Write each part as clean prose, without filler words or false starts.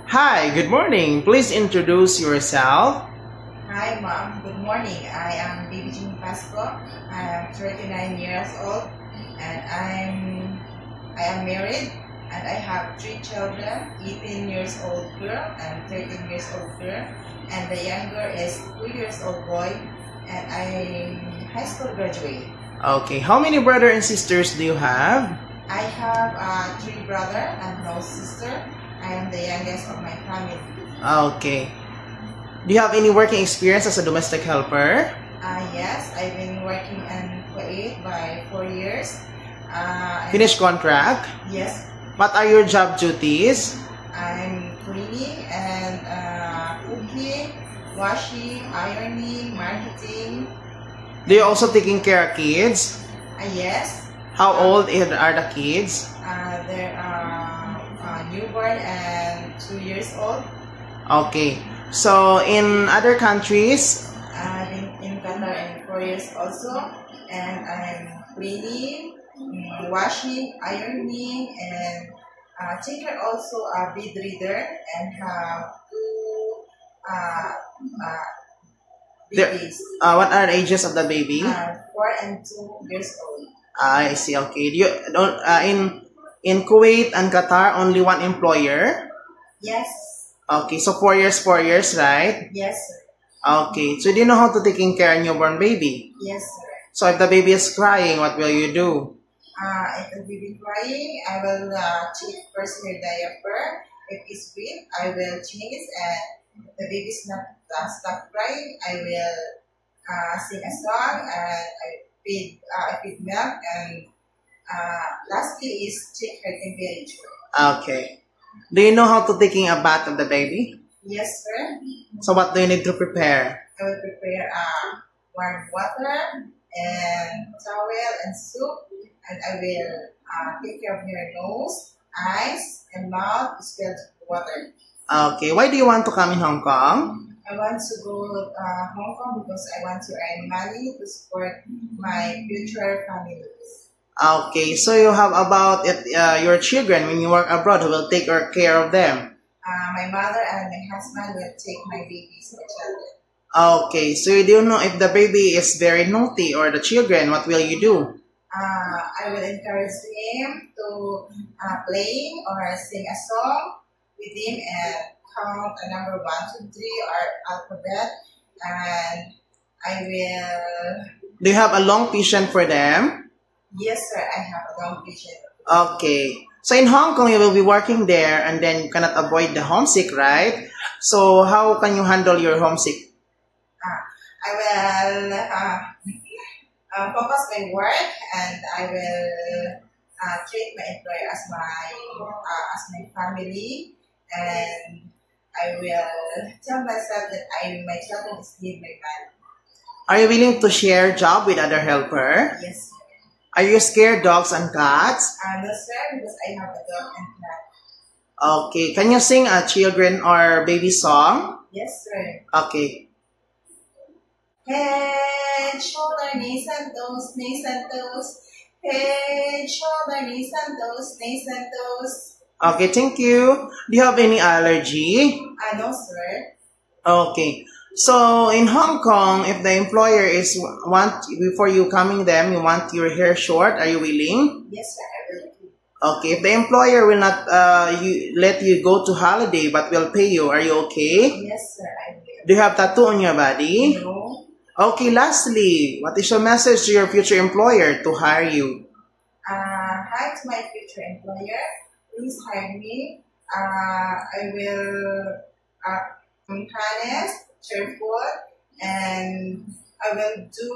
Hi, good morning. Please introduce yourself. Hi, Mom. Good morning. I am Baby Jimmy Pasco. I am 39 years old, and I am married, and I have 3 children: 18 years old girl and 13 years old girl, and the younger is 2 years old boy, and I'm high school graduate. Okay, how many brothers and sisters do you have? I have 3 brothers and no sister. I am the youngest of my family. Okay. Do you have any working experience as a domestic helper? Yes, I've been working in Kuwait by 4 years. Finished contract? Yes, What are your job duties? I'm cleaning and cooking, washing, ironing, marketing. Do you also taking care of kids? Yes, How old are the kids? they're newborn and 2 years old. Okay. So, in other countries, I've been in Qatar and 4 years also, and I'm cleaning, washing, ironing, and take care also a bead reader and have 2 babies. what are the ages of the baby? 4 and 2 years old. I see. Okay. Do you don't in Kuwait and Qatar only one employer? Yes, Okay. So 4 years, right? yes, sir. Okay. So do you know how to taking care of newborn baby? Yes, sir. So if the baby is crying, what will you do? If the baby crying, I will change first her diaper. If it's weak, I will change it, and if the baby is not stop crying, I will sing a song, and I feed milk, and lastly is check her temperature. Okay. Do you know how to taking a bath of the baby? Yes, sir. So what do you need to prepare? I will prepare warm water and towel and soup, and I will take care of your nose, eyes, and mouth with spilled water. Okay. Why do you want to come in Hong Kong? I want to go Hong Kong because I want to earn money to support my future families. Okay. So you have about your children when you work abroad who will take care of them. My mother and my husband will take my babies, my children. Okay. So you don't know if the baby is very naughty or the children, what will you do? I will encourage him to playing or sing a song with him and count a number 1, 2, 3 or alphabet, and I will. Do you have a long vision for them? Yes, sir. I have a long vision. Okay. So in Hong Kong, you will be working there and then you cannot avoid the homesick, right? So how can you handle your homesick? I will focus my work, and I will treat my employer as my family, and I will tell myself that my children need my money. Are you willing to share job with other helper? Yes, sir. Are you scared dogs and cats? No, sir, because I have a dog and cat. Okay. Can you sing a children or baby song? Yes, sir. Okay. Head, shoulder, knees and toes, knees and toes. Head, shoulder, knees and toes, knees and toes. Okay, thank you. Do you have any allergy? No, sir. Okay. So in Hong Kong, if the employer before you coming them, you want your hair short, are you willing? Yes, sir, I will. Okay. If the employer will not let you go to holiday but will pay you, are you okay? Yes, sir, I will. Do you have tattoo on your body? No. Okay, lastly, what is your message to your future employer to hire you? Hi to my future employer. Please hire me. I will be honest, cheerful, and I will do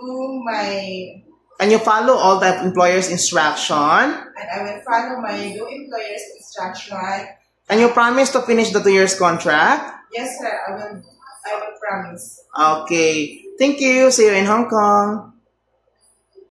my. Can you follow all the employer's instruction? And I will follow my new employer's instruction. Can you promise to finish the 2 years contract? Yes, sir. I will promise. Okay. Thank you. See you in Hong Kong.